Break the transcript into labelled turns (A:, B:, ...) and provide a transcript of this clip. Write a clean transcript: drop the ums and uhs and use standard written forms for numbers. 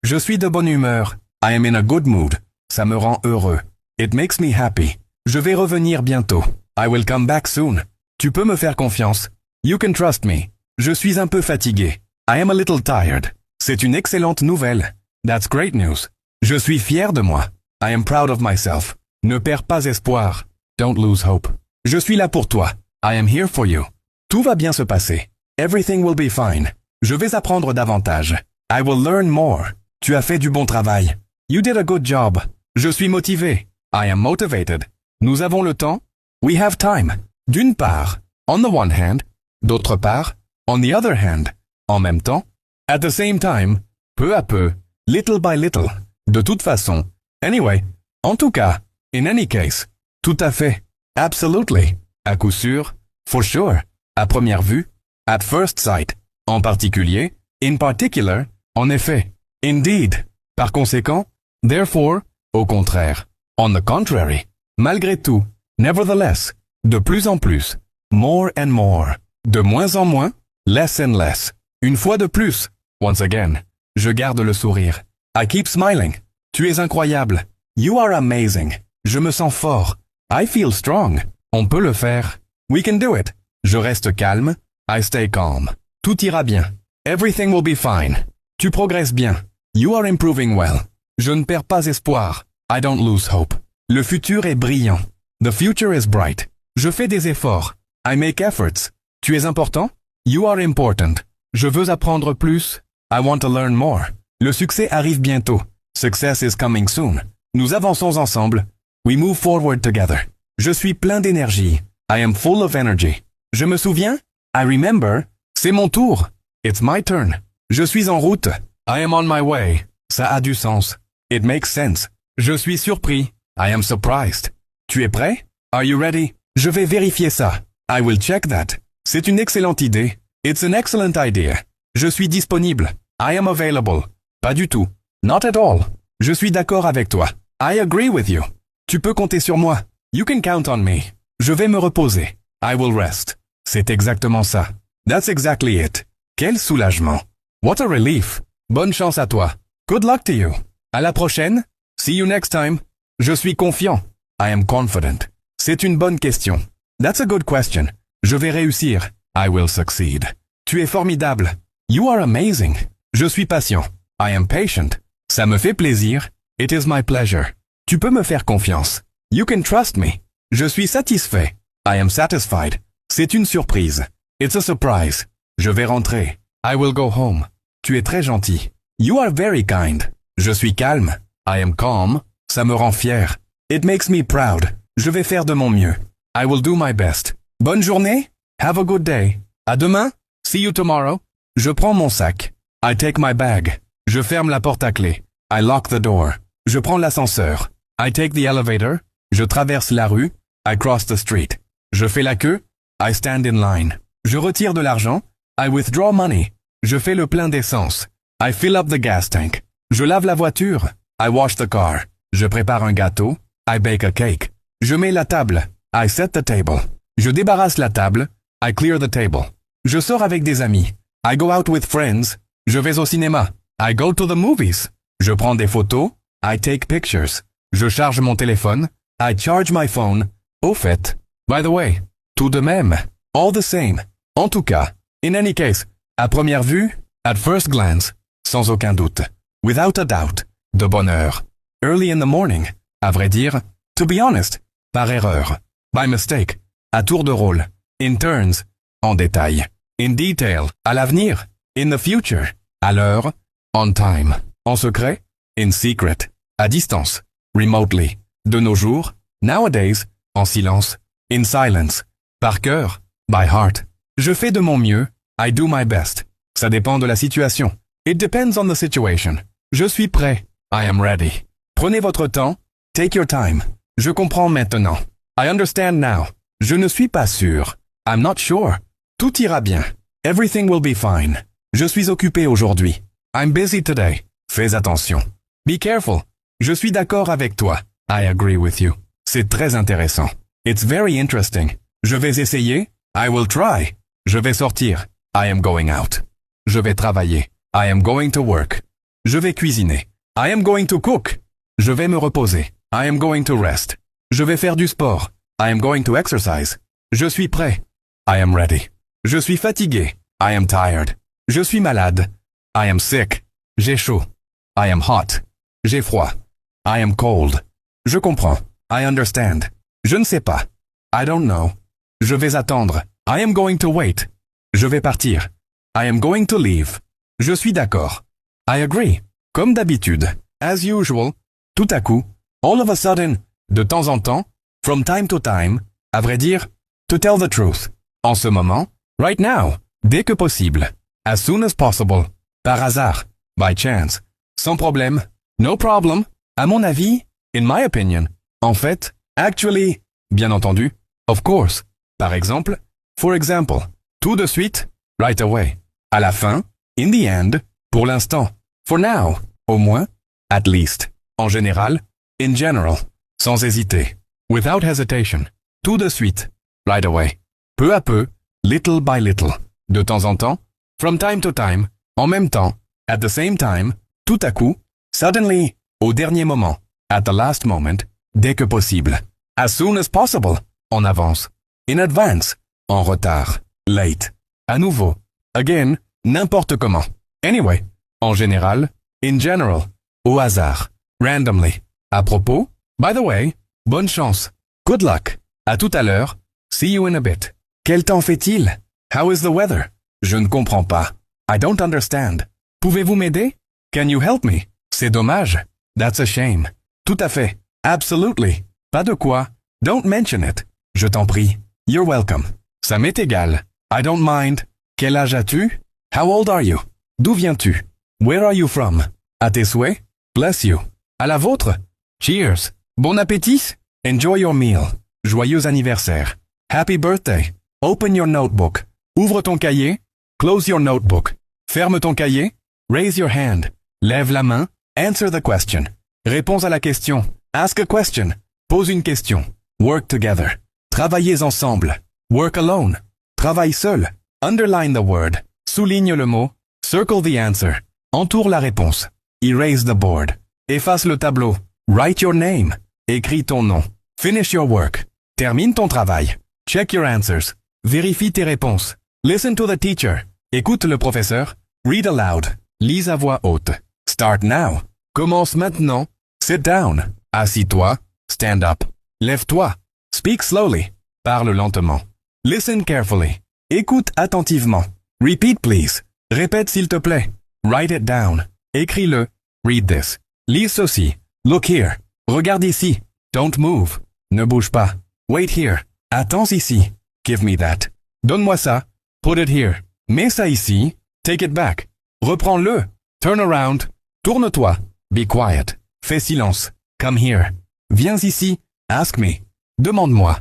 A: Je suis de bonne humeur. I am in a good mood. Ça me rend heureux. It makes me happy. Je vais revenir bientôt. I will come back soon. Tu peux me faire confiance. You can trust me. Je suis un peu fatigué. I am a little tired. C'est une excellente nouvelle. That's great news. Je suis fier de moi. I am proud of myself. Ne perds pas espoir. Don't lose hope. Je suis là pour toi. I am here for you. Tout va bien se passer. Everything will be fine. Je vais apprendre davantage. I will learn more. Tu as fait du bon travail. You did a good job. Je suis motivé. I am motivated. Nous avons le temps. We have time. D'une part, on the one hand. D'autre part, on the other hand. En même temps. At the same time. Peu à peu. Little by little. De toute façon. Anyway. En tout cas. In any case. Tout à fait. Absolutely. À coup sûr. For sure. À première vue. At first sight. En particulier. In particular. En effet. Indeed. Par conséquent. Therefore. Au contraire. On the contrary. Malgré tout. Nevertheless. De plus en plus. More and more. De moins en moins. Less and less. Une fois de plus. Once again. Je garde le sourire. I keep smiling. Tu es incroyable. You are amazing. Je me sens fort. I feel strong. On peut le faire. We can do it. Je reste calme. I stay calm. Tout ira bien. Everything will be fine. Tu progresses bien. You are improving well. Je ne perds pas espoir. I don't lose hope. Le futur est brillant. The future is bright. Je fais des efforts. I make efforts. Tu es important? You are important. Je veux apprendre plus. I want to learn more. Le succès arrive bientôt. Success is coming soon. Nous avançons ensemble. We move forward together. Je suis plein d'énergie. I am full of energy. Je me souviens? I remember. C'est mon tour. It's my turn. Je suis en route. I am on my way. Ça a du sens. It makes sense. Je suis surpris. I am surprised. Tu es prêt? Are you ready? Je vais vérifier ça. I will check that. C'est une excellente idée. It's an excellent idea. Je suis disponible. I am available. Pas du tout. Not at all. Je suis d'accord avec toi. I agree with you. Tu peux compter sur moi. You can count on me. Je vais me reposer. I will rest. C'est exactement ça. That's exactly it. Quel soulagement. What a relief. Bonne chance à toi. Good luck to you. À la prochaine. See you next time. Je suis confiant. I am confident. C'est une bonne question. That's a good question. Je vais réussir. I will succeed. Tu es formidable. You are amazing. Je suis patient. I am patient. Ça me fait plaisir. It is my pleasure. Tu peux me faire confiance. You can trust me. Je suis satisfait. I am satisfied. C'est une surprise. It's a surprise. Je vais rentrer. I will go home. Tu es très gentil. You are very kind. Je suis calme. I am calm. Ça me rend fier. It makes me proud. Je vais faire de mon mieux. I will do my best. Bonne journée. Have a good day. À demain. See you tomorrow. Je prends mon sac. I take my bag. Je ferme la porte à clé. I lock the door. Je prends l'ascenseur. I take the elevator. Je traverse la rue. I cross the street. Je fais la queue. I stand in line. Je retire de l'argent. I withdraw money. Je fais le plein d'essence. I fill up the gas tank. Je lave la voiture. I wash the car. Je prépare un gâteau. I bake a cake. Je mets la table. I set the table. Je débarrasse la table. I clear the table. Je sors avec des amis. I go out with friends. Je vais au cinéma. I go to the movies. Je prends des photos. I take pictures. Je charge mon téléphone. I charge my phone. Au fait. By the way. Tout de même. All the same. En tout cas. In any case. À première vue. At first glance. Sans aucun doute. Without a doubt. De bonne heure. Early in the morning. À vrai dire. To be honest. Par erreur. By mistake. À tour de rôle. In turns. En détail. In detail. À l'avenir. In the future. À l'heure. On time. En secret. In secret. À distance. Remotely. De nos jours. Nowadays. En silence. In silence. Par cœur. By heart. Je fais de mon mieux. I do my best. Ça dépend de la situation. It depends on the situation. Je suis prêt. I am ready. Prenez votre temps. Take your time. Je comprends maintenant. I understand now. Je ne suis pas sûr. I'm not sure. Tout ira bien. Everything will be fine. Je suis occupé aujourd'hui. I'm busy today. Fais attention. Be careful. Je suis d'accord avec toi. I agree with you. C'est très intéressant. It's very interesting. Je vais essayer. I will try. Je vais sortir. I am going out. Je vais travailler. I am going to work. Je vais cuisiner. I am going to cook. Je vais me reposer. I am going to rest. Je vais faire du sport. I am going to exercise. Je suis prêt. I am ready. Je suis fatigué. I am tired. Je suis malade. I am sick. J'ai chaud. I am hot. J'ai froid. I am cold. Je comprends. I understand. Je ne sais pas. I don't know. Je vais attendre. I am going to wait. Je vais partir. I am going to leave. Je suis d'accord. I agree. Comme d'habitude. As usual. Tout à coup. All of a sudden. De temps en temps. From time to time. À vrai dire. To tell the truth. En ce moment. Right now. Dès que possible. As soon as possible. Par hasard. By chance. Sans problème. No problem. À mon avis. In my opinion. En fait. Actually. Bien entendu. Of course. Par exemple. For example. Tout de suite. Right away. À la fin. In the end. Pour l'instant. For now. Au moins. At least. En général. In general. Sans hésiter. Without hesitation. Tout de suite. Right away. Peu à peu. Little by little. De temps en temps. From time to time. En même temps. At the same time. Tout à coup. Suddenly. Au dernier moment. At the last moment. Dès que possible. As soon as possible. En avance. In advance. En retard. Late. À nouveau. Again. N'importe comment. Anyway. En général. In general. Au hasard. Randomly. À propos. By the way. Bonne chance. Good luck. À tout à l'heure. See you in a bit. Quel temps fait-il? How is the weather? Je ne comprends pas. I don't understand. Pouvez-vous m'aider? Can you help me? C'est dommage. That's a shame. Tout à fait. Absolutely. Pas de quoi. Don't mention it. Je t'en prie. You're welcome. Ça m'est égal. I don't mind. Quel âge as-tu? How old are you? D'où viens-tu? Where are you from? À tes souhaits? Bless you. À la vôtre? Cheers. Bon appétit? Enjoy your meal. Joyeux anniversaire. Happy birthday. Open your notebook. Ouvre ton cahier. Close your notebook. Ferme ton cahier. Raise your hand. Lève la main. Answer the question. Réponds à la question. Ask a question. Pose une question. Work together. Travaillez ensemble. Work alone. Travaille seul. Underline the word. Souligne le mot. Circle the answer. Entoure la réponse. Erase the board. Efface le tableau. Write your name. Écris ton nom. Finish your work. Termine ton travail. Check your answers. Vérifie tes réponses. Listen to the teacher. Écoute le professeur. Read aloud. Lis à voix haute. Start now. Commence maintenant. Sit down. Assis-toi. Stand up. Lève-toi. Speak slowly. Parle lentement. Listen carefully. Écoute attentivement. Repeat please. Répète s'il te plaît. Write it down. Écris-le. Read this. Lis ceci. Look here. Regarde ici. Don't move. Ne bouge pas. Wait here. Attends ici. Give me that. Donne-moi ça. Put it here. Mets ça ici. Take it back. Reprends-le. Turn around. Tourne-toi. Be quiet. Fais silence. Come here. Viens ici. Ask me. Demande-moi.